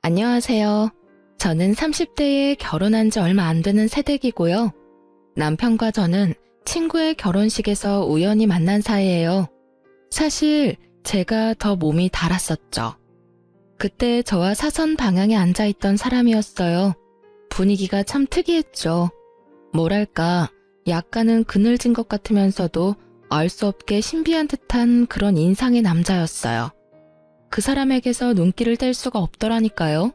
안녕하세요. 저는 30대에 결혼한 지 얼마 안 되는 새댁이고요. 남편과 저는 친구의 결혼식에서 우연히 만난 사이예요. 사실 제가 더 몸이 달았었죠. 그때 저와 사선 방향에 앉아있던 사람이었어요. 분위기가 참 특이했죠. 뭐랄까, 약간은 그늘진 것 같으면서도 알 수 없게 신비한 듯한 그런 인상의 남자였어요. 그 사람에게서 눈길을 뗄 수가 없더라니까요.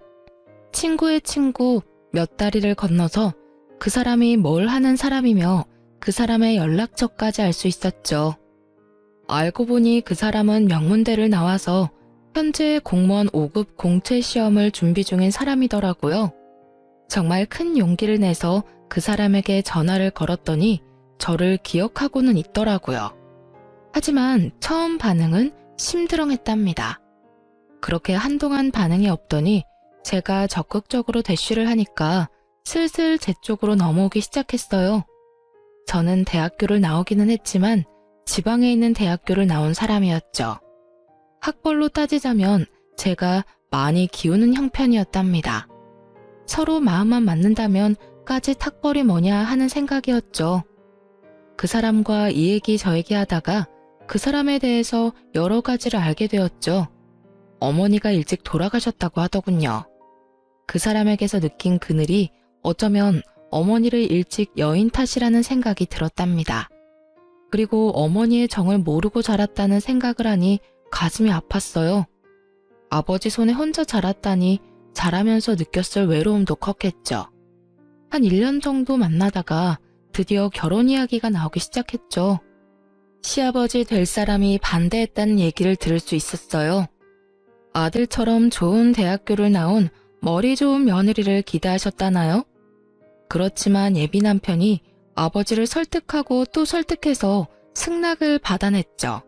친구의 친구 몇 다리를 건너서 그 사람이 뭘 하는 사람이며 그 사람의 연락처까지 알 수 있었죠. 알고 보니 그 사람은 명문대를 나와서 현재 공무원 5급 공채 시험을 준비 중인 사람이더라고요. 정말 큰 용기를 내서 그 사람에게 전화를 걸었더니 저를 기억하고는 있더라고요. 하지만 처음 반응은 심드렁했답니다. 그렇게 한동안 반응이 없더니 제가 적극적으로 대쉬를 하니까 슬슬 제 쪽으로 넘어오기 시작했어요. 저는 대학교를 나오기는 했지만 지방에 있는 대학교를 나온 사람이었죠. 학벌로 따지자면 제가 많이 기우는 형편이었답니다. 서로 마음만 맞는다면 까짓 학벌이 뭐냐 하는 생각이었죠. 그 사람과 이 얘기 저 얘기 하다가 그 사람에 대해서 여러 가지를 알게 되었죠. 어머니가 일찍 돌아가셨다고 하더군요. 그 사람에게서 느낀 그늘이 어쩌면 어머니를 일찍 여인 탓이라는 생각이 들었답니다. 그리고 어머니의 정을 모르고 자랐다는 생각을 하니 가슴이 아팠어요. 아버지 손에 혼자 자랐다니 자라면서 느꼈을 외로움도 컸겠죠. 한 1년 정도 만나다가 드디어 결혼 이야기가 나오기 시작했죠. 시아버지 될 사람이 반대했다는 얘기를 들을 수 있었어요. 아들처럼 좋은 대학교를 나온 머리 좋은 며느리를 기대하셨다나요? 그렇지만 예비 남편이 아버지를 설득하고 또 설득해서 승낙을 받아냈죠.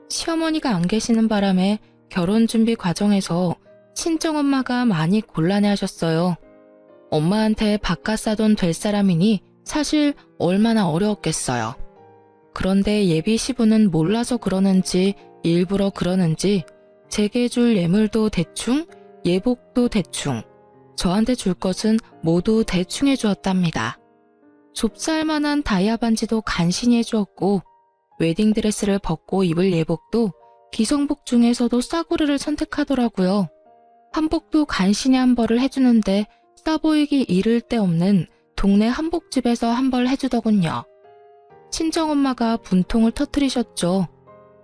시어머니가 안 계시는 바람에 결혼 준비 과정에서 친정엄마가 많이 곤란해하셨어요. 엄마한테 바깥 사돈 될 사람이니 사실 얼마나 어려웠겠어요. 그런데 예비 시부는 몰라서 그러는지 일부러 그러는지 제게 줄 예물도 대충, 예복도 대충, 저한테 줄 것은 모두 대충 해주었답니다. 좁쌀만한 다이아 반지도 간신히 해주었고 웨딩드레스를 벗고 입을 예복도 기성복 중에서도 싸구려를 선택하더라고요. 한복도 간신히 한 벌을 해주는데 싸 보이기 이를 데 없는 동네 한복집에서 한 벌 해주더군요. 친정엄마가 분통을 터뜨리셨죠.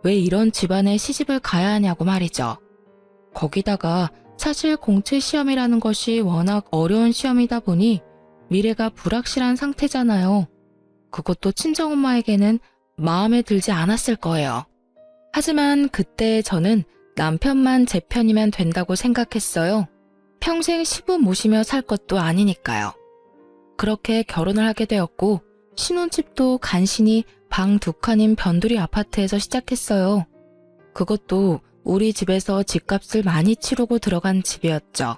왜 이런 집안에 시집을 가야 하냐고 말이죠. 거기다가 사실 공채 시험이라는 것이 워낙 어려운 시험이다 보니 미래가 불확실한 상태잖아요. 그것도 친정엄마에게는 마음에 들지 않았을 거예요. 하지만 그때 저는 남편만 제 편이면 된다고 생각했어요. 평생 시부 모시며 살 것도 아니니까요. 그렇게 결혼을 하게 되었고 신혼집도 간신히 방 2칸인 변두리 아파트에서 시작했어요. 그것도 우리 집에서 집값을 많이 치르고 들어간 집이었죠.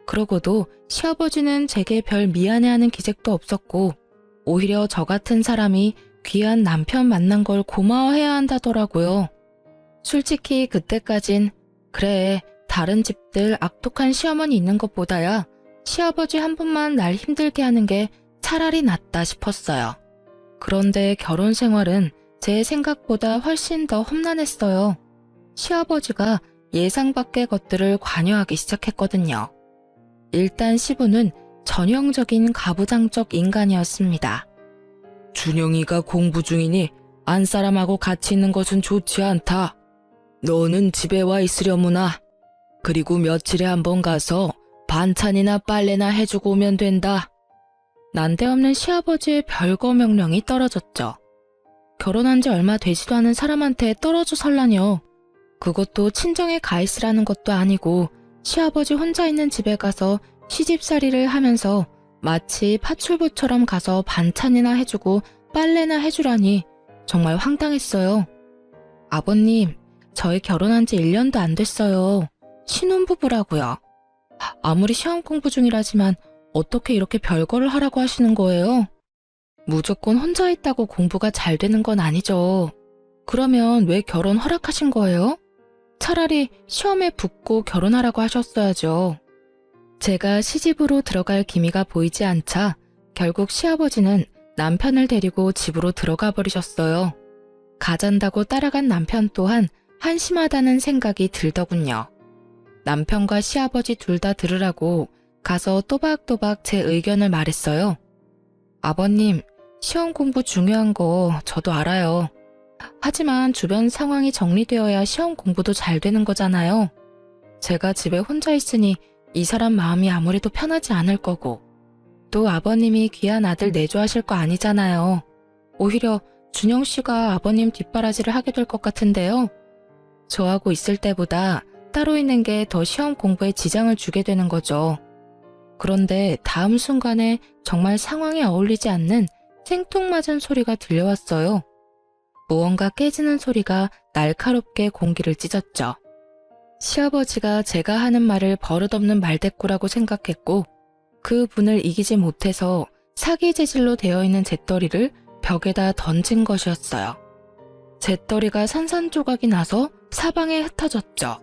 그러고도 시아버지는 제게 별 미안해하는 기색도 없었고 오히려 저 같은 사람이 귀한 남편 만난 걸 고마워해야 한다더라고요. 솔직히 그때까진 그래, 다른 집들 악독한 시어머니 있는 것보다야 시아버지 한 분만 날 힘들게 하는 게 차라리 낫다 싶었어요. 그런데 결혼 생활은 제 생각보다 훨씬 더 험난했어요. 시아버지가 예상 밖의 것들을 관여하기 시작했거든요. 일단 시부는 전형적인 가부장적 인간이었습니다. 준영이가 공부 중이니 안 사람하고 같이 있는 것은 좋지 않다. 너는 집에 와 있으려무나. 그리고 며칠에 한 번 가서 반찬이나 빨래나 해주고 오면 된다. 난데없는 시아버지의 별거 명령이 떨어졌죠. 결혼한 지 얼마 되지도 않은 사람한테 떨어져 살라뇨. 그것도 친정에 가 있으라는 것도 아니고 시아버지 혼자 있는 집에 가서 시집살이를 하면서 마치 파출부처럼 가서 반찬이나 해주고 빨래나 해주라니 정말 황당했어요. 아버님, 저희 결혼한 지 1년도 안 됐어요. 신혼부부라고요. 아무리 시험 공부 중이라지만 어떻게 이렇게 별거를 하라고 하시는 거예요? 무조건 혼자 있다고 공부가 잘 되는 건 아니죠. 그러면 왜 결혼 허락하신 거예요? 차라리 시험에 붙고 결혼하라고 하셨어야죠. 제가 시집으로 들어갈 기미가 보이지 않자 결국 시아버지는 남편을 데리고 집으로 들어가 버리셨어요. 가잔다고 따라간 남편 또한 한심하다는 생각이 들더군요. 남편과 시아버지 둘 다 들으라고 가서 또박또박 제 의견을 말했어요. 아버님, 시험 공부 중요한 거 저도 알아요. 하지만 주변 상황이 정리되어야 시험 공부도 잘 되는 거잖아요. 제가 집에 혼자 있으니 이 사람 마음이 아무래도 편하지 않을 거고, 또 아버님이 귀한 아들 내조하실 거 아니잖아요. 오히려 준영 씨가 아버님 뒷바라지를 하게 될 것 같은데요. 저하고 있을 때보다 따로 있는 게 더 시험 공부에 지장을 주게 되는 거죠. 그런데 다음 순간에 정말 상황에 어울리지 않는 생뚱맞은 소리가 들려왔어요. 무언가 깨지는 소리가 날카롭게 공기를 찢었죠. 시아버지가 제가 하는 말을 버릇없는 말대꾸라고 생각했고 그 분을 이기지 못해서 사기 재질로 되어 있는 잿더리를 벽에다 던진 것이었어요. 잿더리가 산산조각이 나서 사방에 흩어졌죠.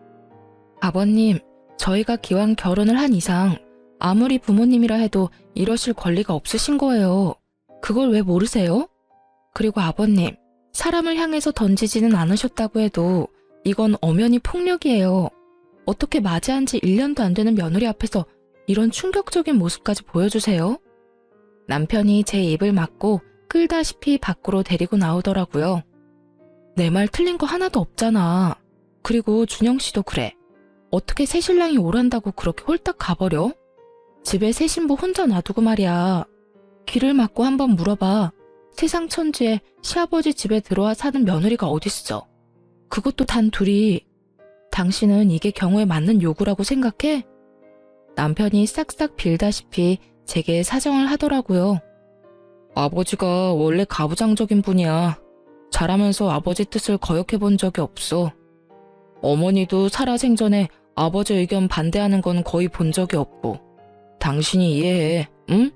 아버님, 저희가 기왕 결혼을 한 이상 아무리 부모님이라 해도 이러실 권리가 없으신 거예요. 그걸 왜 모르세요? 그리고 아버님, 사람을 향해서 던지지는 않으셨다고 해도 이건 엄연히 폭력이에요. 어떻게 맞이한 지 1년도 안 되는 며느리 앞에서 이런 충격적인 모습까지 보여주세요? 남편이 제 입을 막고 끌다시피 밖으로 데리고 나오더라고요. 내 말 틀린 거 하나도 없잖아. 그리고 준영 씨도 그래. 어떻게 새신랑이 오란다고 그렇게 홀딱 가버려? 집에 새 신부 혼자 놔두고 말이야. 귀를 막고 한번 물어봐. 세상 천지에 시아버지 집에 들어와 사는 며느리가 어딨어. 그것도 단 둘이. 당신은 이게 경우에 맞는 요구라고 생각해? 남편이 싹싹 빌다시피 제게 사정을 하더라고요. 아버지가 원래 가부장적인 분이야. 자라면서 아버지 뜻을 거역해 본 적이 없어. 어머니도 살아생전에 아버지 의견 반대하는 건 거의 본 적이 없고. 당신이 이해해, 응?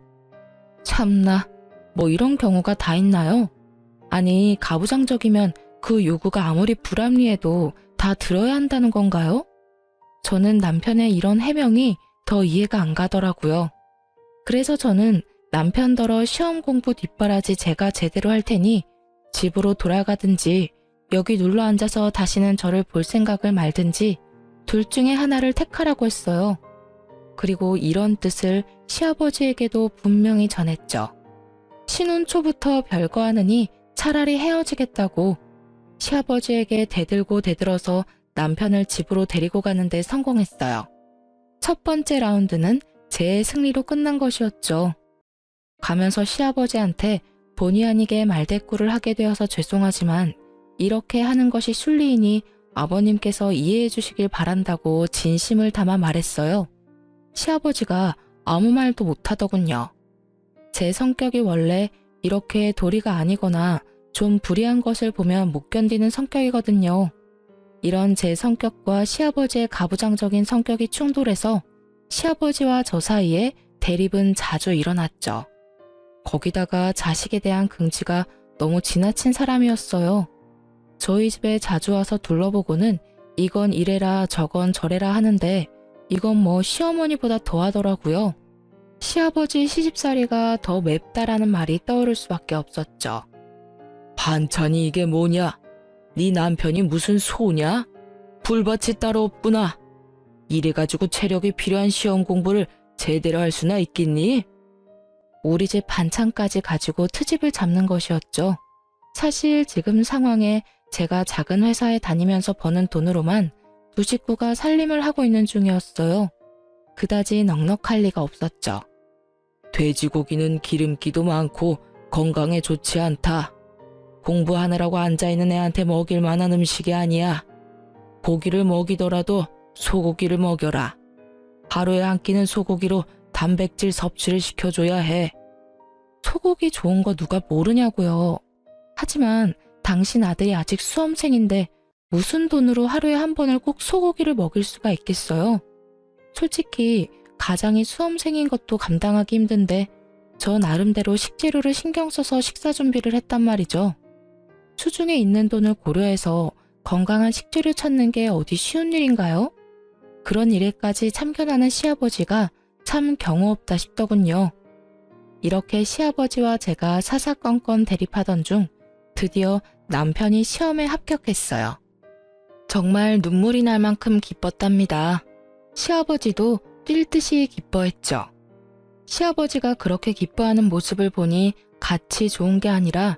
참나, 뭐 이런 경우가 다 있나요? 아니, 가부장적이면 그 요구가 아무리 불합리해도 다 들어야 한다는 건가요? 저는 남편의 이런 해명이 더 이해가 안 가더라고요. 그래서 저는 남편더러 시험 공부 뒷바라지 제가 제대로 할 테니 집으로 돌아가든지 여기 눌러 앉아서 다시는 저를 볼 생각을 말든지 둘 중에 하나를 택하라고 했어요. 그리고 이런 뜻을 시아버지에게도 분명히 전했죠. 신혼 초부터 별거 하느니 차라리 헤어지겠다고 시아버지에게 대들고 대들어서 남편을 집으로 데리고 가는데 성공했어요. 첫 번째 라운드는 제 승리로 끝난 것이었죠. 가면서 시아버지한테 본의 아니게 말대꾸를 하게 되어서 죄송하지만 이렇게 하는 것이 순리이니 아버님께서 이해해 주시길 바란다고 진심을 담아 말했어요. 시아버지가 아무 말도 못하더군요. 제 성격이 원래 이렇게 도리가 아니거나 좀 불이한 것을 보면 못 견디는 성격이거든요. 이런 제 성격과 시아버지의 가부장적인 성격이 충돌해서 시아버지와 저 사이에 대립은 자주 일어났죠. 거기다가 자식에 대한 긍지가 너무 지나친 사람이었어요. 저희 집에 자주 와서 둘러보고는 이건 이래라 저건 저래라 하는데 이건 뭐 시어머니보다 더하더라고요. 시아버지 시집살이가 더 맵다라는 말이 떠오를 수밖에 없었죠. 반찬이 이게 뭐냐? 네 남편이 무슨 소냐? 불밭이 따로 없구나. 이래가지고 체력이 필요한 시험 공부를 제대로 할 수나 있겠니? 우리 집 반찬까지 가지고 트집을 잡는 것이었죠. 사실 지금 상황에 제가 작은 회사에 다니면서 버는 돈으로만 두 식구가 살림을 하고 있는 중이었어요. 그다지 넉넉할 리가 없었죠. 돼지고기는 기름기도 많고 건강에 좋지 않다. 공부하느라고 앉아있는 애한테 먹일 만한 음식이 아니야. 고기를 먹이더라도 소고기를 먹여라. 하루에 한 끼는 소고기로 단백질 섭취를 시켜줘야 해. 소고기 좋은 거 누가 모르냐고요. 하지만 당신 아들이 아직 수험생인데 무슨 돈으로 하루에 한 번을 꼭 소고기를 먹일 수가 있겠어요? 솔직히 가장이 수험생인 것도 감당하기 힘든데 저 나름대로 식재료를 신경 써서 식사 준비를 했단 말이죠. 수중에 있는 돈을 고려해서 건강한 식재료 찾는 게 어디 쉬운 일인가요? 그런 일에까지 참견하는 시아버지가 참 경우 없다 싶더군요. 이렇게 시아버지와 제가 사사건건 대립하던 중 드디어 남편이 시험에 합격했어요. 정말 눈물이 날 만큼 기뻤답니다. 시아버지도 뛸 듯이 기뻐했죠. 시아버지가 그렇게 기뻐하는 모습을 보니 같이 좋은 게 아니라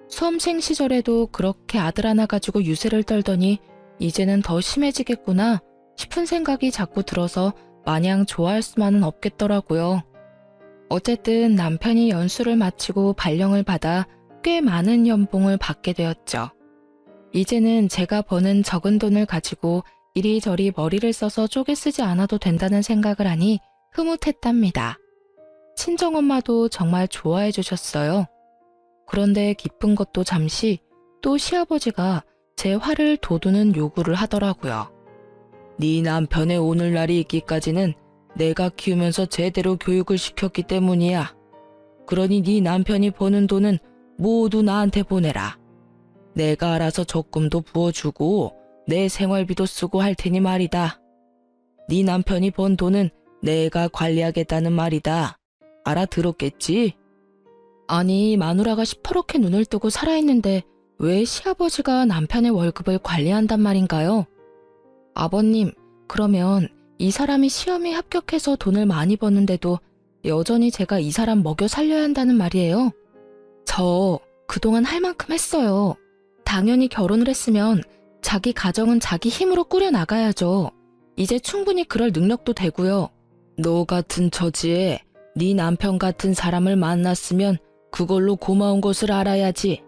수험생 시절에도 그렇게 아들 하나 가지고 유세를 떨더니 이제는 더 심해지겠구나 싶은 생각이 자꾸 들어서 마냥 좋아할 수만은 없겠더라고요. 어쨌든 남편이 연수를 마치고 발령을 받아 꽤 많은 연봉을 받게 되었죠. 이제는 제가 버는 적은 돈을 가지고 이리저리 머리를 써서 쪼개 쓰지 않아도 된다는 생각을 하니 흐뭇했답니다. 친정엄마도 정말 좋아해 주셨어요. 그런데 기쁜 것도 잠시 또 시아버지가 제 화를 돋우는 요구를 하더라고요. 네 남편의 오늘날이 있기까지는 내가 키우면서 제대로 교육을 시켰기 때문이야. 그러니 네 남편이 버는 돈은 모두 나한테 보내라. 내가 알아서 적금도 부어주고 내 생활비도 쓰고 할 테니 말이다. 네 남편이 번 돈은 내가 관리하겠다는 말이다. 알아들었겠지? 아니, 마누라가 시퍼렇게 눈을 뜨고 살아있는데 왜 시아버지가 남편의 월급을 관리한단 말인가요? 아버님, 그러면 이 사람이 시험에 합격해서 돈을 많이 버는데도 여전히 제가 이 사람 먹여 살려야 한다는 말이에요? 저 그동안 할 만큼 했어요. 당연히 결혼을 했으면 자기 가정은 자기 힘으로 꾸려나가야죠. 이제 충분히 그럴 능력도 되고요. 너 같은 처지에 네 남편 같은 사람을 만났으면 그걸로 고마운 것을 알아야지.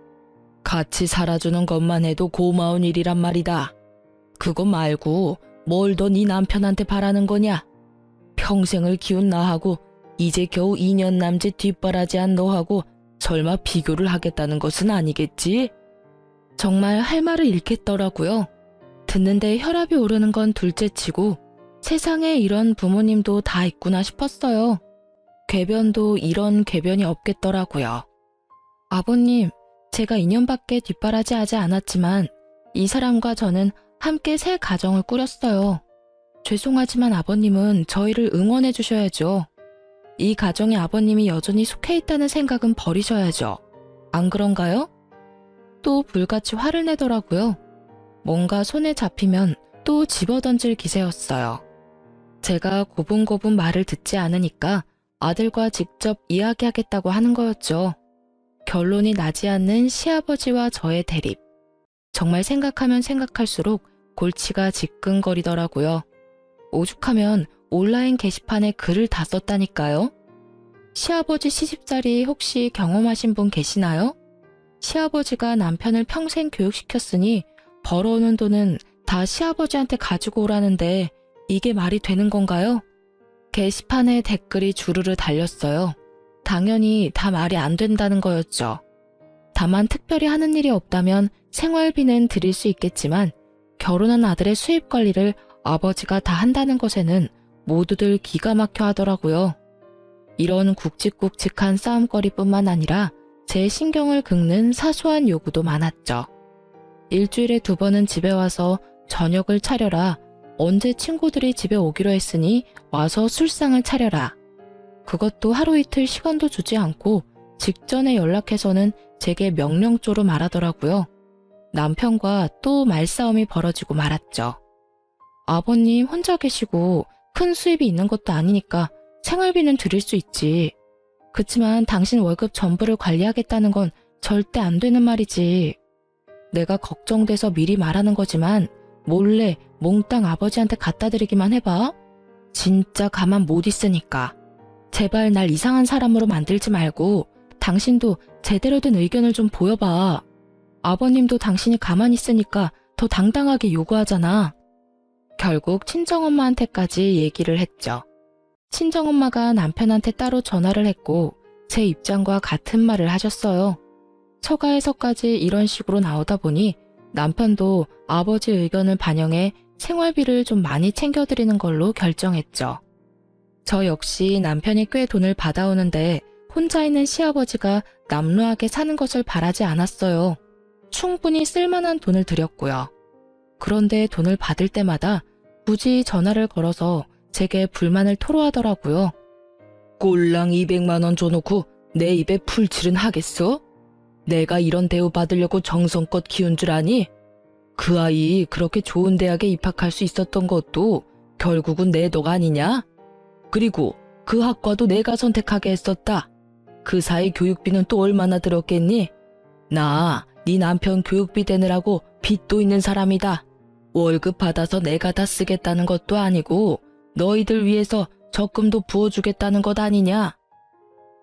같이 살아주는 것만 해도 고마운 일이란 말이다. 그거 말고 뭘 더 네 남편한테 바라는 거냐? 평생을 키운 나하고 이제 겨우 2년 남짓 뒷바라지한 너하고 설마 비교를 하겠다는 것은 아니겠지? 정말 할 말을 잃겠더라고요. 듣는데 혈압이 오르는 건 둘째치고 세상에 이런 부모님도 다 있구나 싶었어요. 궤변도 이런 궤변이 없겠더라고요. 아버님, 제가 2년밖에 뒷바라지하지 않았지만 이 사람과 저는 함께 새 가정을 꾸렸어요. 죄송하지만 아버님은 저희를 응원해 주셔야죠. 이 가정에 아버님이 여전히 속해 있다는 생각은 버리셔야죠. 안 그런가요? 또 불같이 화를 내더라고요. 뭔가 손에 잡히면 또 집어던질 기세였어요. 제가 고분고분 말을 듣지 않으니까 아들과 직접 이야기하겠다고 하는 거였죠. 결론이 나지 않는 시아버지와 저의 대립. 정말 생각하면 생각할수록 골치가 지끈거리더라고요. 오죽하면 온라인 게시판에 글을 다 썼다니까요. 시아버지 시집살이 혹시 경험하신 분 계시나요? 시아버지가 남편을 평생 교육시켰으니 벌어오는 돈은 다 시아버지한테 가지고 오라는데 이게 말이 되는 건가요? 게시판에 댓글이 주르르 달렸어요. 당연히 다 말이 안 된다는 거였죠. 다만 특별히 하는 일이 없다면 생활비는 드릴 수 있겠지만 결혼한 아들의 수입 관리를 아버지가 다 한다는 것에는 모두들 기가 막혀 하더라고요. 이런 굵직굵직한 싸움거리뿐만 아니라 제 신경을 긁는 사소한 요구도 많았죠. 일주일에 2번은 집에 와서 저녁을 차려라. 언제 친구들이 집에 오기로 했으니 와서 술상을 차려라. 그것도 하루 이틀 시간도 주지 않고 직전에 연락해서는 제게 명령조로 말하더라고요. 남편과 또 말싸움이 벌어지고 말았죠. 아버님 혼자 계시고 큰 수입이 있는 것도 아니니까 생활비는 드릴 수 있지. 그치만 당신 월급 전부를 관리하겠다는 건 절대 안 되는 말이지. 내가 걱정돼서 미리 말하는 거지만 몰래 몽땅 아버지한테 갖다 드리기만 해봐. 진짜 가만 못 있으니까. 제발 날 이상한 사람으로 만들지 말고 당신도 제대로 된 의견을 좀 보여봐. 아버님도 당신이 가만히 있으니까 더 당당하게 요구하잖아. 결국 친정엄마한테까지 얘기를 했죠. 친정엄마가 남편한테 따로 전화를 했고 제 입장과 같은 말을 하셨어요. 처가에서까지 이런 식으로 나오다 보니 남편도 아버지 의견을 반영해 생활비를 좀 많이 챙겨드리는 걸로 결정했죠. 저 역시 남편이 꽤 돈을 받아오는데 혼자 있는 시아버지가 남루하게 사는 것을 바라지 않았어요. 충분히 쓸만한 돈을 드렸고요. 그런데 돈을 받을 때마다 굳이 전화를 걸어서 제게 불만을 토로하더라고요. 꼴랑 200만 원 줘놓고 내 입에 풀칠은 하겠어? 내가 이런 대우 받으려고 정성껏 키운 줄 아니? 그 아이 그렇게 좋은 대학에 입학할 수 있었던 것도 결국은 내 덕 아니냐? 그리고 그 학과도 내가 선택하게 했었다. 그 사이 교육비는 또 얼마나 들었겠니? 나 네 남편 교육비 대느라고 빚도 있는 사람이다. 월급 받아서 내가 다 쓰겠다는 것도 아니고 너희들 위해서 적금도 부어주겠다는 것 아니냐?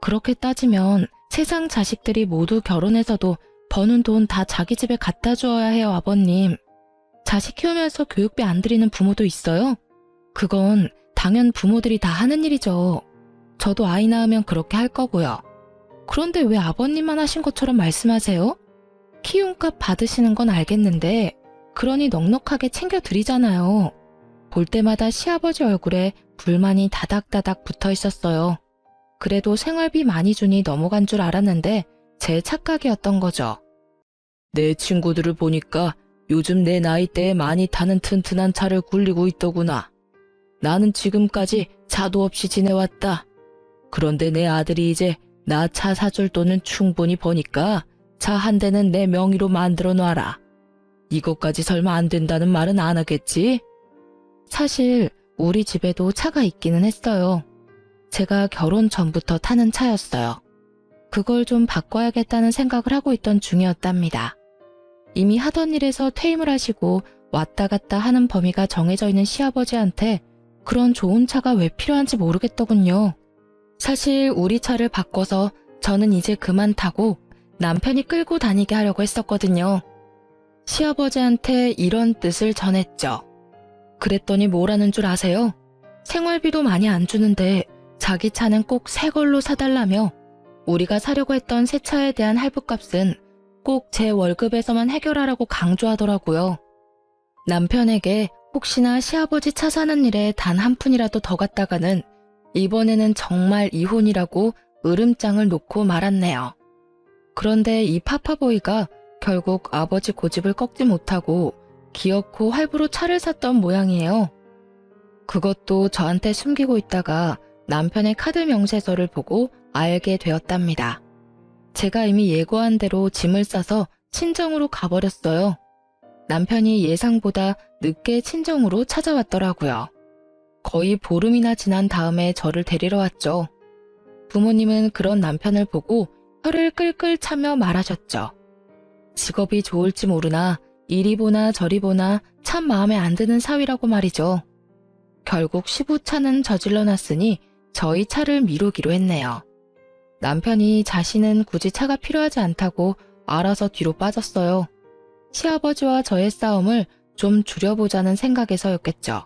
그렇게 따지면 세상 자식들이 모두 결혼해서도 버는 돈 다 자기 집에 갖다 주어야 해요, 아버님. 자식 키우면서 교육비 안 드리는 부모도 있어요? 그건 당연 부모들이 다 하는 일이죠. 저도 아이 낳으면 그렇게 할 거고요. 그런데 왜 아버님만 하신 것처럼 말씀하세요? 키움값 받으시는 건 알겠는데 그러니 넉넉하게 챙겨드리잖아요. 볼 때마다 시아버지 얼굴에 불만이 다닥다닥 붙어 있었어요. 그래도 생활비 많이 주니 넘어간 줄 알았는데 제 착각이었던 거죠. 내 친구들을 보니까 요즘 내 나이대에 많이 타는 튼튼한 차를 굴리고 있더구나. 나는 지금까지 차도 없이 지내왔다. 그런데 내 아들이 이제 나 차 사줄 돈은 충분히 버니까 차 한 대는 내 명의로 만들어 놔라. 이것까지 설마 안 된다는 말은 안 하겠지? 사실 우리 집에도 차가 있기는 했어요. 제가 결혼 전부터 타는 차였어요. 그걸 좀 바꿔야겠다는 생각을 하고 있던 중이었답니다. 이미 하던 일에서 퇴임을 하시고 왔다 갔다 하는 범위가 정해져 있는 시아버지한테 그런 좋은 차가 왜 필요한지 모르겠더군요. 사실 우리 차를 바꿔서 저는 이제 그만 타고 남편이 끌고 다니게 하려고 했었거든요. 시아버지한테 이런 뜻을 전했죠. 그랬더니 뭐라는 줄 아세요? 생활비도 많이 안 주는데 자기 차는 꼭 새 걸로 사달라며 우리가 사려고 했던 새 차에 대한 할부값은 꼭 제 월급에서만 해결하라고 강조하더라고요. 남편에게 혹시나 시아버지 차 사는 일에 단 한 푼이라도 더 갖다가는 이번에는 정말 이혼이라고 으름장을 놓고 말았네요. 그런데 이 파파보이가 결국 아버지 고집을 꺾지 못하고 기어코 할부로 차를 샀던 모양이에요. 그것도 저한테 숨기고 있다가 남편의 카드 명세서를 보고 알게 되었답니다. 제가 이미 예고한 대로 짐을 싸서 친정으로 가버렸어요. 남편이 예상보다 늦게 친정으로 찾아왔더라고요. 거의 보름이나 지난 다음에 저를 데리러 왔죠. 부모님은 그런 남편을 보고 혀를 끌끌 차며 말하셨죠. 직업이 좋을지 모르나 이리 보나 저리 보나 참 마음에 안 드는 사위라고 말이죠. 결국 시부차는 저질러 놨으니 저희 차를 미루기로 했네요. 남편이 자신은 굳이 차가 필요하지 않다고 알아서 뒤로 빠졌어요. 시아버지와 저의 싸움을 좀 줄여보자는 생각에서였겠죠.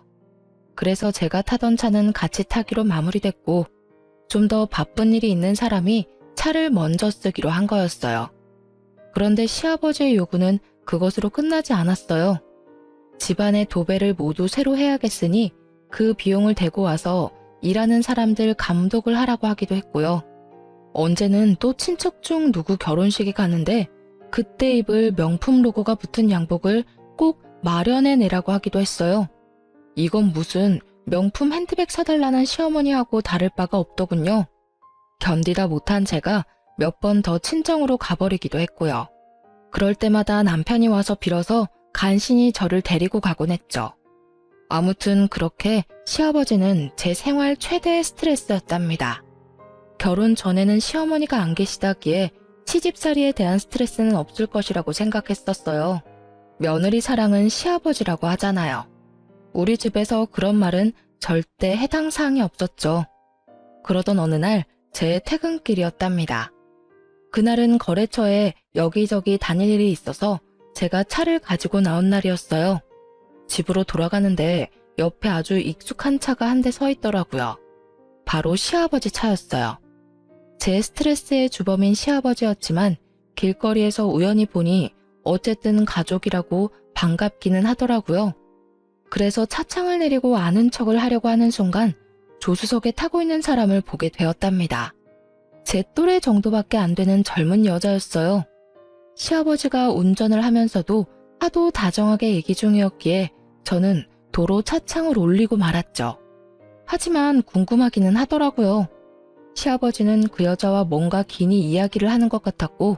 그래서 제가 타던 차는 같이 타기로 마무리됐고 좀 더 바쁜 일이 있는 사람이 차를 먼저 쓰기로 한 거였어요. 그런데 시아버지의 요구는 그것으로 끝나지 않았어요. 집안의 도배를 모두 새로 해야겠으니 그 비용을 대고 와서 일하는 사람들 감독을 하라고 하기도 했고요. 언제는 또 친척 중 누구 결혼식이 가는데 그때 입을 명품 로고가 붙은 양복을 꼭 마련해내라고 하기도 했어요. 이건 무슨 명품 핸드백 사달라는 시어머니하고 다를 바가 없더군요. 견디다 못한 제가 몇 번 더 친정으로 가버리기도 했고요. 그럴 때마다 남편이 와서 빌어서 간신히 저를 데리고 가곤 했죠. 아무튼 그렇게 시아버지는 제 생활 최대의 스트레스였답니다. 결혼 전에는 시어머니가 안 계시다기에 시집살이에 대한 스트레스는 없을 것이라고 생각했었어요. 며느리 사랑은 시아버지라고 하잖아요. 우리 집에서 그런 말은 절대 해당 사항이 없었죠. 그러던 어느 날 제 퇴근길이었답니다. 그날은 거래처에 여기저기 다닐 일이 있어서 제가 차를 가지고 나온 날이었어요. 집으로 돌아가는데 옆에 아주 익숙한 차가 한 대 서 있더라고요. 바로 시아버지 차였어요. 제 스트레스의 주범인 시아버지였지만 길거리에서 우연히 보니 어쨌든 가족이라고 반갑기는 하더라고요. 그래서 차창을 내리고 아는 척을 하려고 하는 순간 조수석에 타고 있는 사람을 보게 되었답니다. 제 또래 정도밖에 안 되는 젊은 여자였어요. 시아버지가 운전을 하면서도 하도 다정하게 얘기 중이었기에 저는 도로 차창을 올리고 말았죠. 하지만 궁금하기는 하더라고요. 시아버지는 그 여자와 뭔가 긴히 이야기를 하는 것 같았고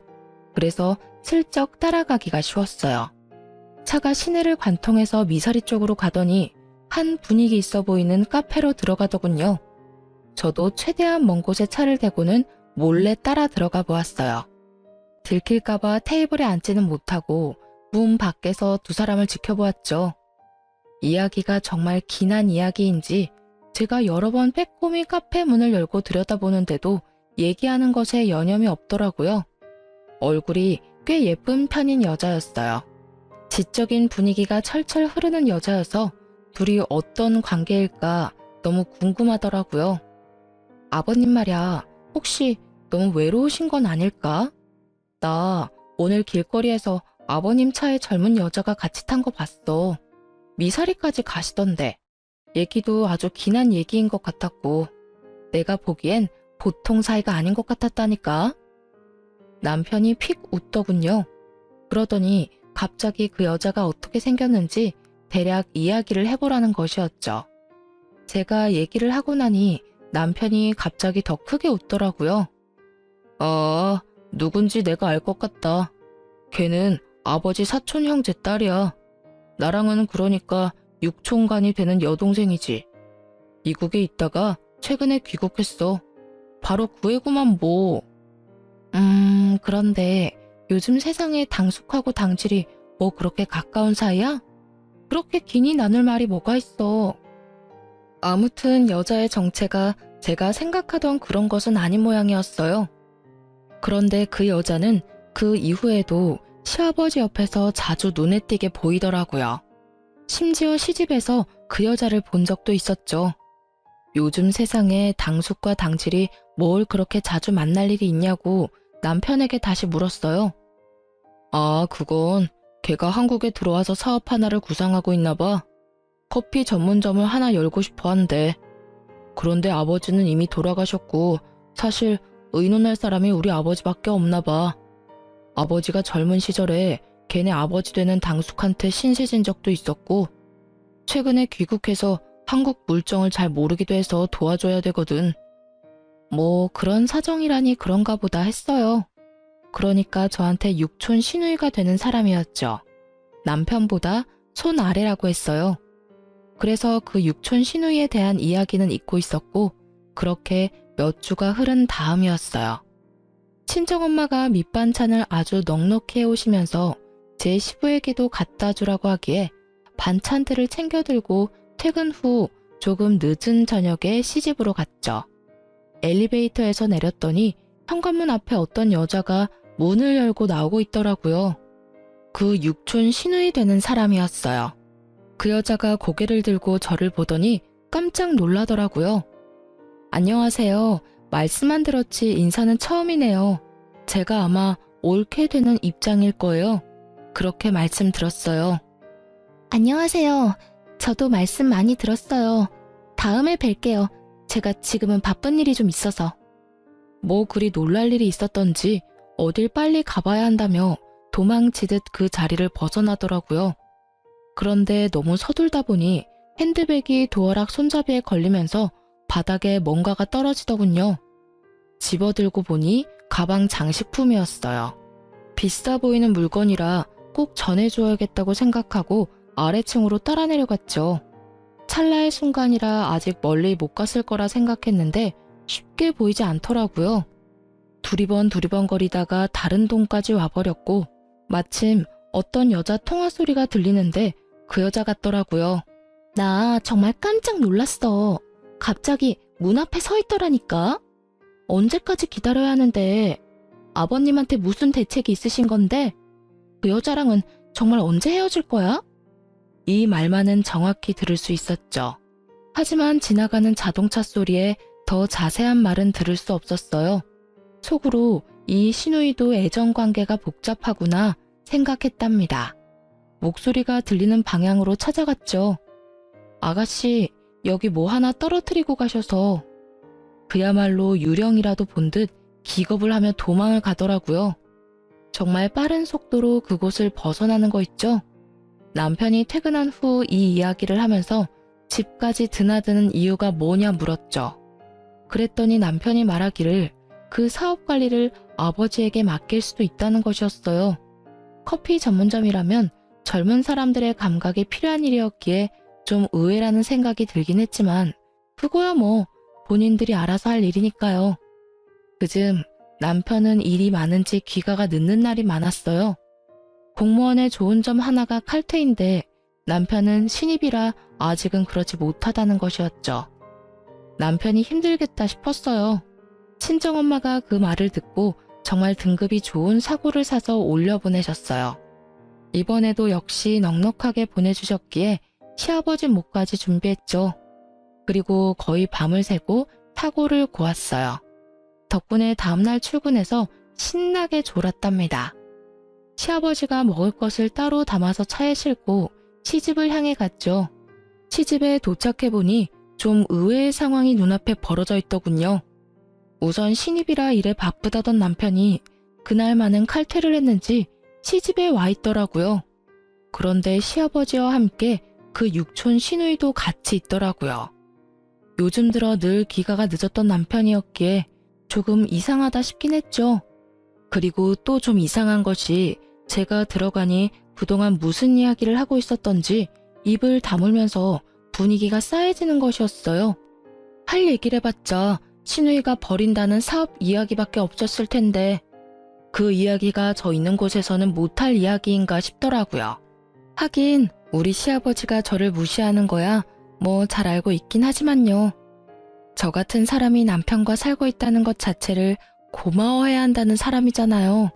그래서 슬쩍 따라가기가 쉬웠어요. 차가 시내를 관통해서 미사리 쪽으로 가더니 한 분위기 있어 보이는 카페로 들어가더군요. 저도 최대한 먼 곳에 차를 대고는 몰래 따라 들어가 보았어요. 들킬까봐 테이블에 앉지는 못하고 문 밖에서 두 사람을 지켜보았죠. 이야기가 정말 긴한 이야기인지 제가 여러 번 빼꼼히 카페 문을 열고 들여다보는데도 얘기하는 것에 여념이 없더라고요. 얼굴이 꽤 예쁜 편인 여자였어요. 지적인 분위기가 철철 흐르는 여자여서 둘이 어떤 관계일까 너무 궁금하더라고요. 아버님 말야, 혹시 너무 외로우신 건 아닐까? 나 오늘 길거리에서 아버님 차에 젊은 여자가 같이 탄 거 봤어. 미사리까지 가시던데. 얘기도 아주 긴한 얘기인 것 같았고 내가 보기엔 보통 사이가 아닌 것 같았다니까. 남편이 픽 웃더군요. 그러더니 갑자기 그 여자가 어떻게 생겼는지 대략 이야기를 해보라는 것이었죠. 제가 얘기를 하고 나니 남편이 갑자기 더 크게 웃더라고요. 누군지 내가 알 것 같다. 걔는 아버지 사촌 형제 딸이야. 나랑은 그러니까 육촌간이 되는 여동생이지. 미국에 있다가 최근에 귀국했어. 바로 구해구만 뭐. 그런데 요즘 세상에 당숙하고 당질이 뭐 그렇게 가까운 사이야? 그렇게 긴히 나눌 말이 뭐가 있어. 아무튼 여자의 정체가 제가 생각하던 그런 것은 아닌 모양이었어요. 그런데 그 여자는 그 이후에도 시아버지 옆에서 자주 눈에 띄게 보이더라고요. 심지어 시집에서 그 여자를 본 적도 있었죠. 요즘 세상에 당숙과 당질이 뭘 그렇게 자주 만날 일이 있냐고 남편에게 다시 물었어요. 그건 걔가 한국에 들어와서 사업 하나를 구상하고 있나 봐. 커피 전문점을 하나 열고 싶어 한대. 그런데 아버지는 이미 돌아가셨고 사실 의논할 사람이 우리 아버지밖에 없나 봐. 아버지가 젊은 시절에 걔네 아버지 되는 당숙한테 신세진 적도 있었고 최근에 귀국해서 한국 물정을 잘 모르기도 해서 도와줘야 되거든. 뭐 그런 사정이라니 그런가 보다 했어요. 그러니까 저한테 육촌 시누이가 되는 사람이었죠. 남편보다 손 아래라고 했어요. 그래서 그 육촌 시누이에 대한 이야기는 잊고 있었고 그렇게 몇 주가 흐른 다음이었어요. 친정엄마가 밑반찬을 아주 넉넉히 해오시면서 제 시부에게도 갖다 주라고 하기에 반찬들을 챙겨 들고 퇴근 후 조금 늦은 저녁에 시집으로 갔죠. 엘리베이터에서 내렸더니 현관문 앞에 어떤 여자가 문을 열고 나오고 있더라고요. 그 육촌 시누이 되는 사람이었어요. 그 여자가 고개를 들고 저를 보더니 깜짝 놀라더라고요. 안녕하세요. 말씀만 들었지 인사는 처음이네요. 제가 아마 옳게 되는 입장일 거예요. 그렇게 말씀 들었어요. 안녕하세요. 저도 말씀 많이 들었어요. 다음에 뵐게요. 제가 지금은 바쁜 일이 좀 있어서. 뭐 그리 놀랄 일이 있었던지 어딜 빨리 가봐야 한다며 도망치듯 그 자리를 벗어나더라고요. 그런데 너무 서둘다 보니 핸드백이 도어락 손잡이에 걸리면서 바닥에 뭔가가 떨어지더군요. 집어들고 보니 가방 장식품이었어요. 비싸 보이는 물건이라 꼭 전해줘야겠다고 생각하고 아래층으로 따라 내려갔죠. 찰나의 순간이라 아직 멀리 못 갔을 거라 생각했는데 쉽게 보이지 않더라고요. 두리번 거리다가 다른 동까지 와버렸고 마침 어떤 여자 통화 소리가 들리는데 그 여자 같더라고요. 나 정말 깜짝 놀랐어. 갑자기 문 앞에 서 있더라니까. 언제까지 기다려야 하는데 아버님한테 무슨 대책이 있으신 건데 그 여자랑은 정말 언제 헤어질 거야? 이 말만은 정확히 들을 수 있었죠. 하지만 지나가는 자동차 소리에 더 자세한 말은 들을 수 없었어요. 속으로 이 시누이도 애정관계가 복잡하구나 생각했답니다. 목소리가 들리는 방향으로 찾아갔죠. 아가씨, 여기 뭐 하나 떨어뜨리고 가셔서. 그야말로 유령이라도 본 듯 기겁을 하며 도망을 가더라고요. 정말 빠른 속도로 그곳을 벗어나는 거 있죠? 남편이 퇴근한 후 이 이야기를 하면서 집까지 드나드는 이유가 뭐냐 물었죠. 그랬더니 남편이 말하기를 그 사업 관리를 아버지에게 맡길 수도 있다는 것이었어요. 커피 전문점이라면 젊은 사람들의 감각이 필요한 일이었기에 좀 의외라는 생각이 들긴 했지만 그거야 뭐 본인들이 알아서 할 일이니까요. 그즘 남편은 일이 많은지 귀가가 늦는 날이 많았어요. 공무원의 좋은 점 하나가 칼퇴인데 남편은 신입이라 아직은 그렇지 못하다는 것이었죠. 남편이 힘들겠다 싶었어요. 친정엄마가 그 말을 듣고 정말 등급이 좋은 사고를 사서 올려보내셨어요. 이번에도 역시 넉넉하게 보내주셨기에 시아버지 목까지 준비했죠. 그리고 거의 밤을 새고 사고를 고았어요. 덕분에 다음날 출근해서 신나게 졸았답니다. 시아버지가 먹을 것을 따로 담아서 차에 싣고 시집을 향해 갔죠. 시집에 도착해보니 좀 의외의 상황이 눈앞에 벌어져 있더군요. 우선 신입이라 일에 바쁘다던 남편이 그날만은 칼퇴를 했는지 시집에 와 있더라고요. 그런데 시아버지와 함께 그 육촌 시누이도 같이 있더라고요. 요즘 들어 늘 귀가가 늦었던 남편이었기에 조금 이상하다 싶긴 했죠. 그리고 또 좀 이상한 것이 제가 들어가니 그동안 무슨 이야기를 하고 있었던지 입을 다물면서 분위기가 싸해지는 것이었어요. 할 얘기를 해봤자 시누이가 벌인다는 사업 이야기밖에 없었을 텐데 그 이야기가 저 있는 곳에서는 못할 이야기인가 싶더라고요. 하긴 우리 시아버지가 저를 무시하는 거야 뭐 잘 알고 있긴 하지만요. 저 같은 사람이 남편과 살고 있다는 것 자체를 고마워해야 한다는 사람이잖아요.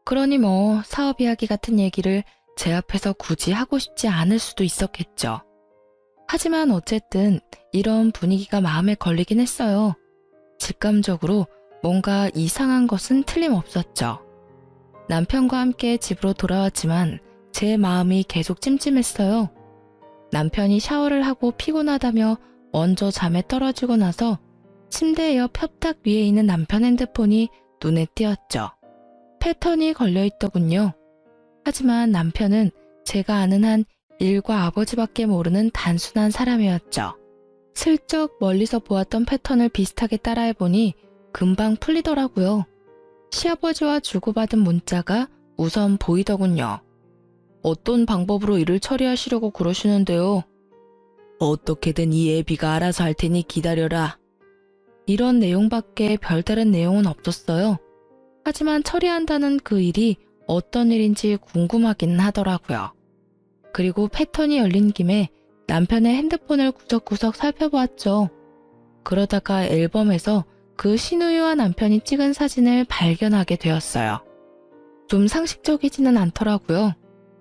그러니 뭐 사업 이야기 같은 얘기를 제 앞에서 굳이 하고 싶지 않을 수도 있었겠죠. 하지만 어쨌든 이런 분위기가 마음에 걸리긴 했어요. 직감적으로 뭔가 이상한 것은 틀림없었죠. 남편과 함께 집으로 돌아왔지만 제 마음이 계속 찜찜했어요. 남편이 샤워를 하고 피곤하다며 먼저 잠에 떨어지고 나서 침대 옆 협탁 위에 있는 남편 핸드폰이 눈에 띄었죠. 패턴이 걸려있더군요. 하지만 남편은 제가 아는 한 일과 아버지밖에 모르는 단순한 사람이었죠. 슬쩍 멀리서 보았던 패턴을 비슷하게 따라해보니 금방 풀리더라고요. 시아버지와 주고받은 문자가 우선 보이더군요. 어떤 방법으로 일을 처리하시려고 그러시는데요. 어떻게든 이 애비가 알아서 할 테니 기다려라. 이런 내용밖에 별다른 내용은 없었어요. 하지만 처리한다는 그 일이 어떤 일인지 궁금하긴 하더라고요. 그리고 패턴이 열린 김에 남편의 핸드폰을 구석구석 살펴보았죠. 그러다가 앨범에서 그 시누이와 남편이 찍은 사진을 발견하게 되었어요. 좀 상식적이지는 않더라고요.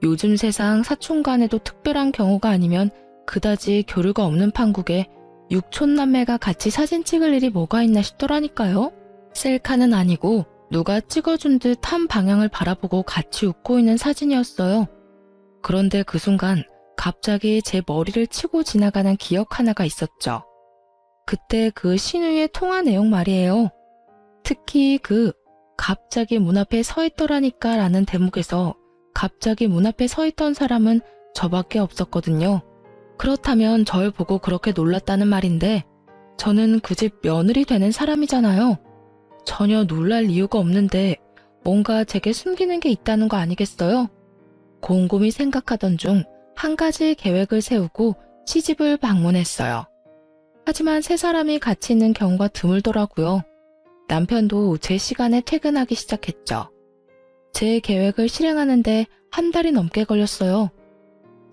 요즘 세상 사촌간에도 특별한 경우가 아니면 그다지 교류가 없는 판국에 육촌남매가 같이 사진 찍을 일이 뭐가 있나 싶더라니까요. 셀카는 아니고 누가 찍어준 듯 한 방향을 바라보고 같이 웃고 있는 사진이었어요. 그런데 그 순간 갑자기 제 머리를 치고 지나가는 기억 하나가 있었죠. 그때 그 시누이의 통화 내용 말이에요. 특히 그 갑자기 문 앞에 서 있더라니까 라는 대목에서 갑자기 문 앞에 서 있던 사람은 저밖에 없었거든요. 그렇다면 절 보고 그렇게 놀랐다는 말인데 저는 그 집 며느리 되는 사람이잖아요. 전혀 놀랄 이유가 없는데 뭔가 제게 숨기는 게 있다는 거 아니겠어요? 곰곰이 생각하던 중 한 가지 계획을 세우고 시집을 방문했어요. 하지만 세 사람이 같이 있는 경우가 드물더라고요. 남편도 제 시간에 퇴근하기 시작했죠. 제 계획을 실행하는데 한 달이 넘게 걸렸어요.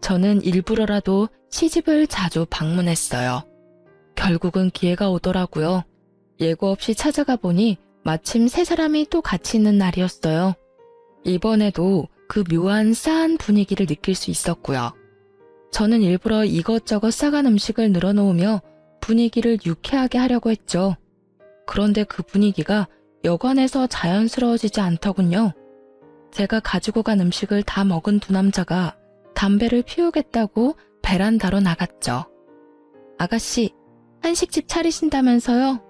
저는 일부러라도 시집을 자주 방문했어요. 결국은 기회가 오더라고요. 예고 없이 찾아가 보니 마침 세 사람이 또 같이 있는 날이었어요. 이번에도 그 묘한 싸한 분위기를 느낄 수 있었고요. 저는 일부러 이것저것 싸간 음식을 늘어놓으며 분위기를 유쾌하게 하려고 했죠. 그런데 그 분위기가 여관에서 자연스러워지지 않더군요. 제가 가지고 간 음식을 다 먹은 두 남자가 담배를 피우겠다고 베란다로 나갔죠. 아가씨, 한식집 차리신다면서요?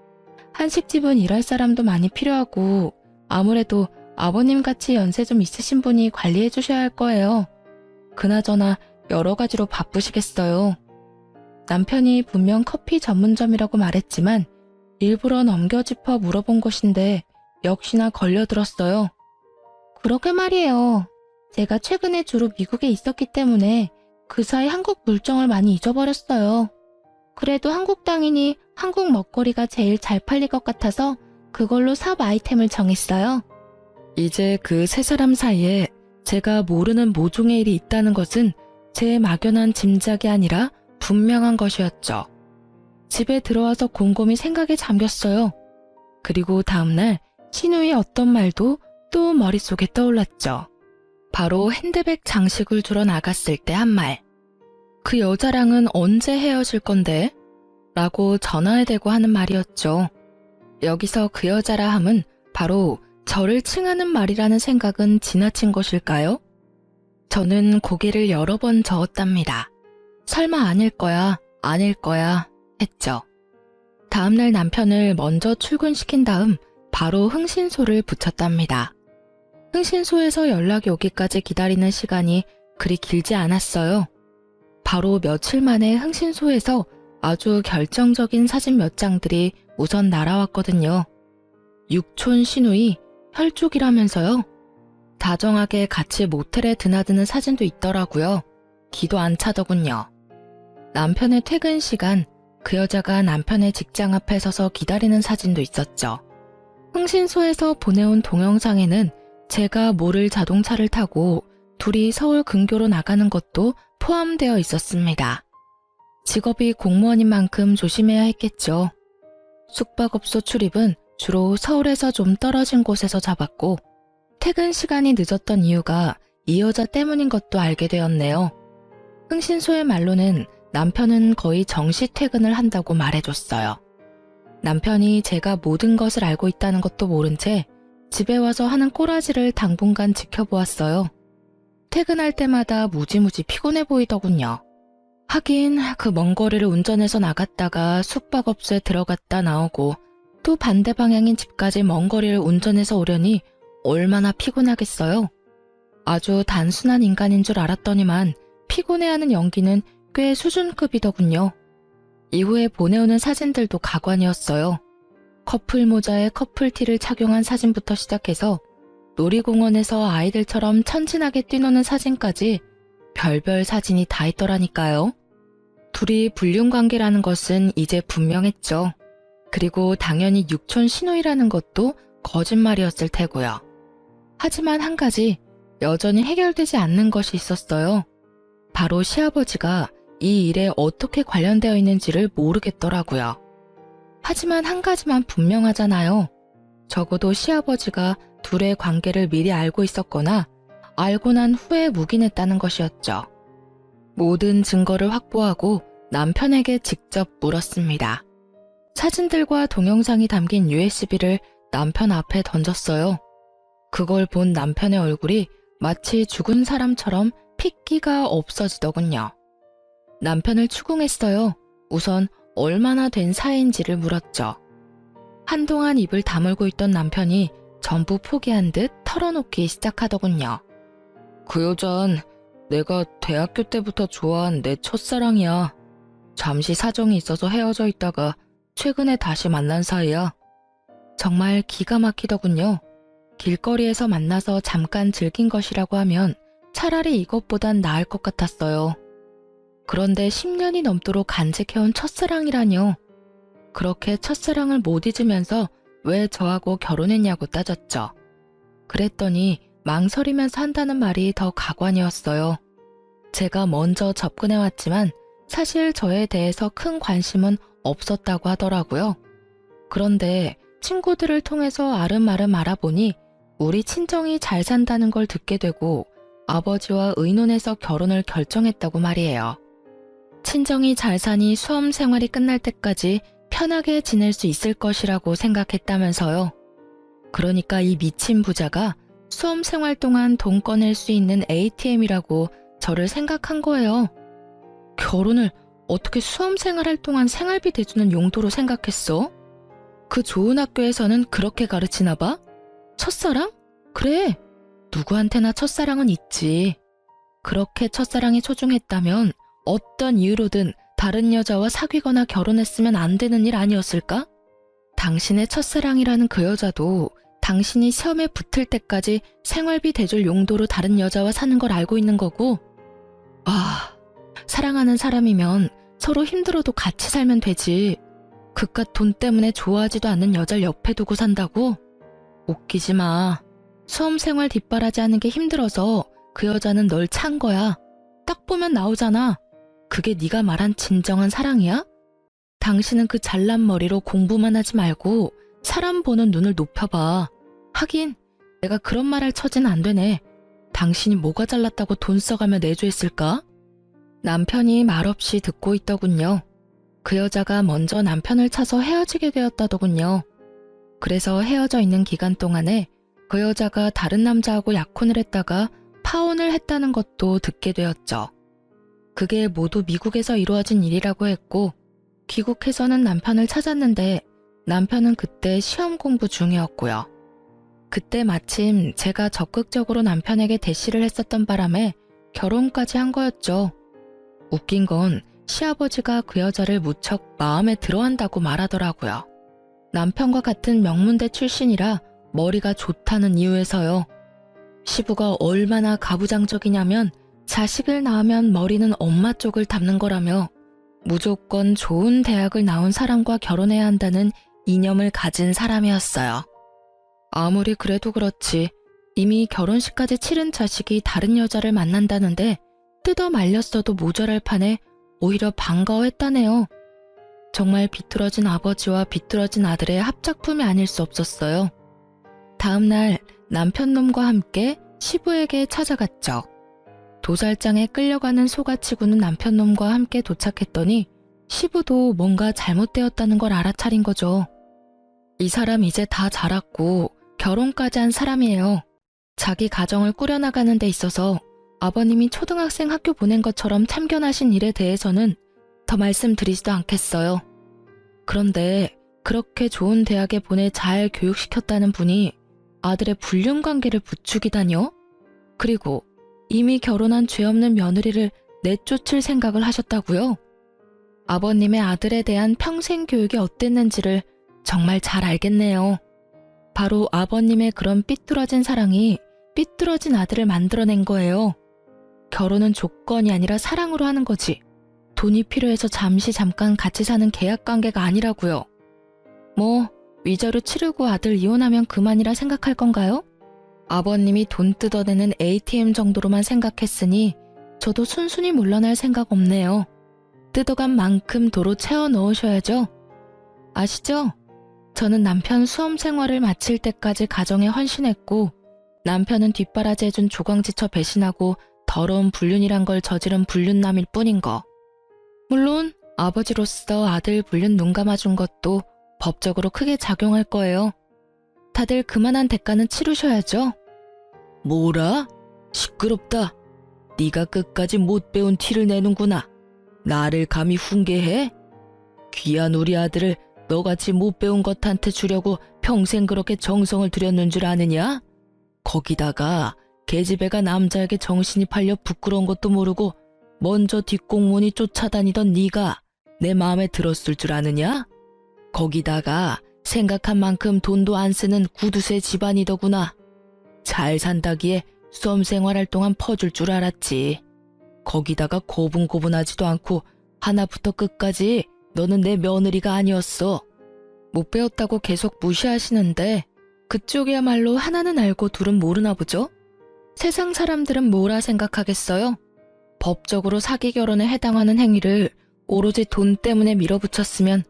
한식집은 일할 사람도 많이 필요하고 아무래도 아버님같이 연세 좀 있으신 분이 관리해 주셔야 할 거예요. 그나저나 여러 가지로 바쁘시겠어요. 남편이 분명 커피 전문점이라고 말했지만 일부러 넘겨짚어 물어본 것인데 역시나 걸려들었어요. 그러게 말이에요. 제가 최근에 주로 미국에 있었기 때문에 그 사이 한국 물정을 많이 잊어버렸어요. 그래도 한국 땅이니 한국 먹거리가 제일 잘 팔릴 것 같아서 그걸로 삽 아이템을 정했어요. 이제 그 세 사람 사이에 제가 모르는 모종의 일이 있다는 것은 제 막연한 짐작이 아니라 분명한 것이었죠. 집에 들어와서 곰곰이 생각에 잠겼어요. 그리고 다음날 신우의 어떤 말도 또 머릿속에 떠올랐죠. 바로 핸드백 장식을 주러 나갔을 때 한 말. 그 여자랑은 언제 헤어질 건데? 라고 전화에 대고 하는 말이었죠. 여기서 그 여자라 함은 바로 저를 칭하는 말이라는 생각은 지나친 것일까요? 저는 고개를 여러 번 저었답니다. 설마 아닐 거야, 아닐 거야 했죠. 다음날 남편을 먼저 출근시킨 다음 바로 흥신소를 붙였답니다. 흥신소에서 연락이 오기까지 기다리는 시간이 그리 길지 않았어요. 바로 며칠 만에 흥신소에서 아주 결정적인 사진 몇 장들이 우선 날아왔거든요. 육촌 시누이 혈족이라면서요. 다정하게 같이 모텔에 드나드는 사진도 있더라고요. 기도 안 차더군요. 남편의 퇴근 시간, 그 여자가 남편의 직장 앞에 서서 기다리는 사진도 있었죠. 흥신소에서 보내온 동영상에는 제가 모를 자동차를 타고 둘이 서울 근교로 나가는 것도 포함되어 있었습니다. 직업이 공무원인 만큼 조심해야 했겠죠. 숙박업소 출입은 주로 서울에서 좀 떨어진 곳에서 잡았고 퇴근 시간이 늦었던 이유가 이 여자 때문인 것도 알게 되었네요. 흥신소의 말로는 남편은 거의 정시 퇴근을 한다고 말해줬어요. 남편이 제가 모든 것을 알고 있다는 것도 모른 채 집에 와서 하는 꼬라지를 당분간 지켜보았어요. 퇴근할 때마다 무지무지 피곤해 보이더군요. 하긴 그 먼 거리를 운전해서 나갔다가 숙박업소에 들어갔다 나오고 또 반대 방향인 집까지 먼 거리를 운전해서 오려니 얼마나 피곤하겠어요. 아주 단순한 인간인 줄 알았더니만 피곤해하는 연기는 꽤 수준급이더군요. 이후에 보내오는 사진들도 가관이었어요. 커플 모자에 커플티를 착용한 사진부터 시작해서 놀이공원에서 아이들처럼 천진하게 뛰노는 사진까지 별별 사진이 다 있더라니까요. 둘이 불륜관계라는 것은 이제 분명했죠. 그리고 당연히 육촌 시누이라는 것도 거짓말이었을 테고요. 하지만 한 가지 여전히 해결되지 않는 것이 있었어요. 바로 시아버지가 이 일에 어떻게 관련되어 있는지를 모르겠더라고요. 하지만 한 가지만 분명하잖아요. 적어도 시아버지가 둘의 관계를 미리 알고 있었거나 알고 난 후에 묵인했다는 것이었죠. 모든 증거를 확보하고 남편에게 직접 물었습니다. 사진들과 동영상이 담긴 USB를 남편 앞에 던졌어요. 그걸 본 남편의 얼굴이 마치 죽은 사람처럼 핏기가 없어지더군요. 남편을 추궁했어요. 우선 얼마나 된 사이인지를 물었죠. 한동안 입을 다물고 있던 남편이 전부 포기한 듯 털어놓기 시작하더군요. 그 여잔 내가 대학교 때부터 좋아한 내 첫사랑이야. 잠시 사정이 있어서 헤어져 있다가 최근에 다시 만난 사이야. 정말 기가 막히더군요. 길거리에서 만나서 잠깐 즐긴 것이라고 하면 차라리 이것보단 나을 것 같았어요. 그런데 10년이 넘도록 간직해온 첫사랑이라뇨. 그렇게 첫사랑을 못 잊으면서 왜 저하고 결혼했냐고 따졌죠. 그랬더니 망설이면서 한다는 말이 더 가관이었어요. 제가 먼저 접근해왔지만 사실 저에 대해서 큰 관심은 없었다고 하더라고요. 그런데 친구들을 통해서 아름아름 알아보니 우리 친정이 잘 산다는 걸 듣게 되고 아버지와 의논해서 결혼을 결정했다고 말이에요. 친정이 잘 사니 수험 생활이 끝날 때까지 편하게 지낼 수 있을 것이라고 생각했다면서요. 그러니까 이 미친 부자가 수험 생활 동안 돈 꺼낼 수 있는 ATM이라고 저를 생각한 거예요. 결혼을 어떻게 수험 생활할 동안 생활비 대주는 용도로 생각했어? 그 좋은 학교에서는 그렇게 가르치나 봐? 첫사랑? 그래, 누구한테나 첫사랑은 있지. 그렇게 첫사랑이 소중했다면 어떤 이유로든 다른 여자와 사귀거나 결혼했으면 안 되는 일 아니었을까? 당신의 첫사랑이라는 그 여자도 당신이 시험에 붙을 때까지 생활비 대줄 용도로 다른 여자와 사는 걸 알고 있는 거고, 사랑하는 사람이면 서로 힘들어도 같이 살면 되지. 그깟 돈 때문에 좋아하지도 않는 여자를 옆에 두고 산다고? 웃기지 마. 수험생활 뒷바라지하는 게 힘들어서 그 여자는 널 찬 거야. 딱 보면 나오잖아. 그게 네가 말한 진정한 사랑이야? 당신은 그 잘난 머리로 공부만 하지 말고 사람 보는 눈을 높여봐. 하긴 내가 그런 말 할 처지는 안 되네. 당신이 뭐가 잘났다고 돈 써가며 내조했을까? 남편이 말없이 듣고 있더군요. 그 여자가 먼저 남편을 차서 헤어지게 되었다더군요. 그래서 헤어져 있는 기간 동안에 그 여자가 다른 남자하고 약혼을 했다가 파혼을 했다는 것도 듣게 되었죠. 그게 모두 미국에서 이루어진 일이라고 했고, 귀국해서는 남편을 찾았는데 남편은 그때 시험 공부 중이었고요. 그때 마침 제가 적극적으로 남편에게 대시를 했었던 바람에 결혼까지 한 거였죠. 웃긴 건 시아버지가 그 여자를 무척 마음에 들어한다고 말하더라고요. 남편과 같은 명문대 출신이라 머리가 좋다는 이유에서요. 시부가 얼마나 가부장적이냐면 자식을 낳으면 머리는 엄마 쪽을 담는 거라며 무조건 좋은 대학을 나온 사람과 결혼해야 한다는 이념을 가진 사람이었어요. 아무리 그래도 그렇지 이미 결혼식까지 치른 자식이 다른 여자를 만난다는데 뜯어 말렸어도 모자랄 판에 오히려 반가워했다네요. 정말 비뚤어진 아버지와 비뚤어진 아들의 합작품이 아닐 수 없었어요. 다음 날 남편놈과 함께 시부에게 찾아갔죠. 도살장에 끌려가는 소같이 구는 남편놈과 함께 도착했더니 시부도 뭔가 잘못되었다는 걸 알아차린 거죠. 이 사람 이제 다 자랐고 결혼까지 한 사람이에요. 자기 가정을 꾸려나가는 데 있어서 아버님이 초등학생 학교 보낸 것처럼 참견하신 일에 대해서는 더 말씀드리지도 않겠어요. 그런데 그렇게 좋은 대학에 보내 잘 교육시켰다는 분이 아들의 불륜관계를 부추기다뇨? 그리고 이미 결혼한 죄 없는 며느리를 내쫓을 생각을 하셨다고요? 아버님의 아들에 대한 평생 교육이 어땠는지를 정말 잘 알겠네요. 바로 아버님의 그런 삐뚤어진 사랑이 삐뚤어진 아들을 만들어낸 거예요. 결혼은 조건이 아니라 사랑으로 하는 거지. 돈이 필요해서 잠깐 같이 사는 계약관계가 아니라고요. 뭐 위자료 치르고 아들 이혼하면 그만이라 생각할 건가요? 아버님이 돈 뜯어내는 ATM 정도로만 생각했으니 저도 순순히 물러날 생각 없네요. 뜯어간 만큼 도로 채워 넣으셔야죠. 아시죠? 저는 남편 수험 생활을 마칠 때까지 가정에 헌신했고 남편은 뒷바라지해준 조광지처 배신하고 더러운 불륜이란 걸 저지른 불륜남일 뿐인 거. 물론 아버지로서 아들 불륜 눈 감아준 것도 법적으로 크게 작용할 거예요. 다들 그만한 대가는 치르셔야죠. 뭐라? 시끄럽다. 네가 끝까지 못 배운 티를 내는구나. 나를 감히 훈계해? 귀한 우리 아들을 너같이 못 배운 것한테 주려고 평생 그렇게 정성을 들였는 줄 아느냐? 거기다가 계집애가 남자에게 정신이 팔려 부끄러운 것도 모르고 먼저 뒷공문이 쫓아다니던 네가 내 마음에 들었을 줄 아느냐? 거기다가 생각한 만큼 돈도 안 쓰는 구두쇠 집안이더구나. 잘 산다기에 수험생활할 동안 퍼줄 줄 알았지. 거기다가 고분고분하지도 않고 하나부터 끝까지 너는 내 며느리가 아니었어. 못 배웠다고 계속 무시하시는데 그쪽이야말로 하나는 알고 둘은 모르나 보죠? 세상 사람들은 뭐라 생각하겠어요? 법적으로 사기 결혼에 해당하는 행위를 오로지 돈 때문에 밀어붙였으면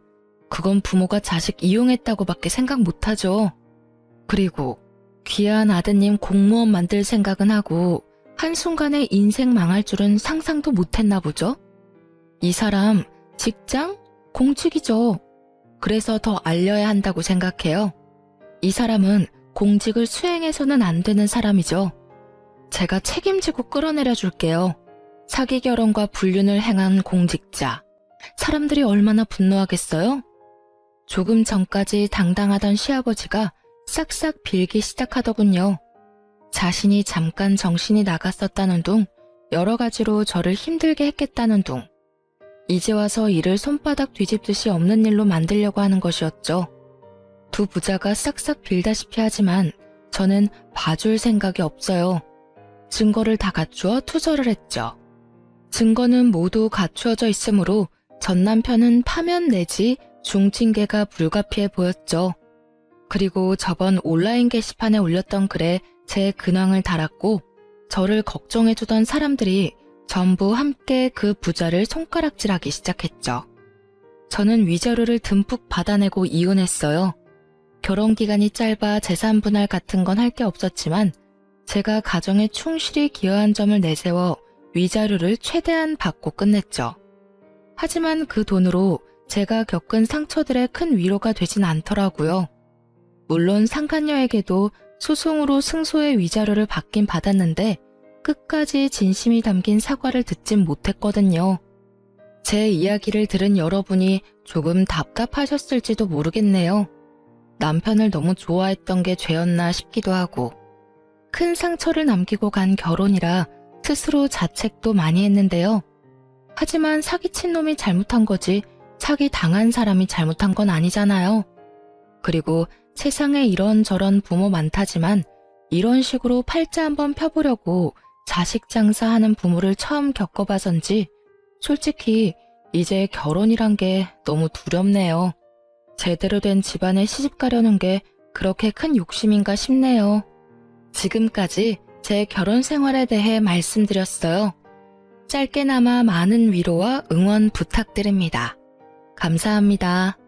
그건 부모가 자식 이용했다고밖에 생각 못하죠. 그리고 귀한 아드님 공무원 만들 생각은 하고 한순간에 인생 망할 줄은 상상도 못했나 보죠? 이 사람 직장? 공직이죠. 그래서 더 알려야 한다고 생각해요. 이 사람은 공직을 수행해서는 안 되는 사람이죠. 제가 책임지고 끌어내려 줄게요. 사기 결혼과 불륜을 행한 공직자. 사람들이 얼마나 분노하겠어요? 조금 전까지 당당하던 시아버지가 싹싹 빌기 시작하더군요. 자신이 잠깐 정신이 나갔었다는 둥, 여러 가지로 저를 힘들게 했겠다는 둥. 이제 와서 일을 손바닥 뒤집듯이 없는 일로 만들려고 하는 것이었죠. 두 부자가 싹싹 빌다시피 하지만 저는 봐줄 생각이 없어요. 증거를 다 갖추어 투절을 했죠. 증거는 모두 갖추어져 있으므로 전 남편은 파면 내지 중징계가 불가피해 보였죠. 그리고 저번 온라인 게시판에 올렸던 글에 제 근황을 달았고 저를 걱정해주던 사람들이 전부 함께 그 부자를 손가락질하기 시작했죠. 저는 위자료를 듬뿍 받아내고 이혼했어요. 결혼 기간이 짧아 재산 분할 같은 건 할 게 없었지만 제가 가정에 충실히 기여한 점을 내세워 위자료를 최대한 받고 끝냈죠. 하지만 그 돈으로 제가 겪은 상처들의 큰 위로가 되진 않더라고요. 물론 상간녀에게도 소송으로 승소의 위자료를 받긴 받았는데 끝까지 진심이 담긴 사과를 듣진 못했거든요. 제 이야기를 들은 여러분이 조금 답답하셨을지도 모르겠네요. 남편을 너무 좋아했던 게 죄였나 싶기도 하고 큰 상처를 남기고 간 결혼이라 스스로 자책도 많이 했는데요. 하지만 사기친 놈이 잘못한 거지 사기 당한 사람이 잘못한 건 아니잖아요. 그리고 세상에 이런저런 부모 많다지만 이런 식으로 팔자 한번 펴보려고 자식 장사하는 부모를 처음 겪어봐서인지 솔직히 이제 결혼이란 게 너무 두렵네요. 제대로 된 집안에 시집 가려는 게 그렇게 큰 욕심인가 싶네요. 지금까지 제 결혼 생활에 대해 말씀드렸어요. 짧게나마 많은 위로와 응원 부탁드립니다. 감사합니다.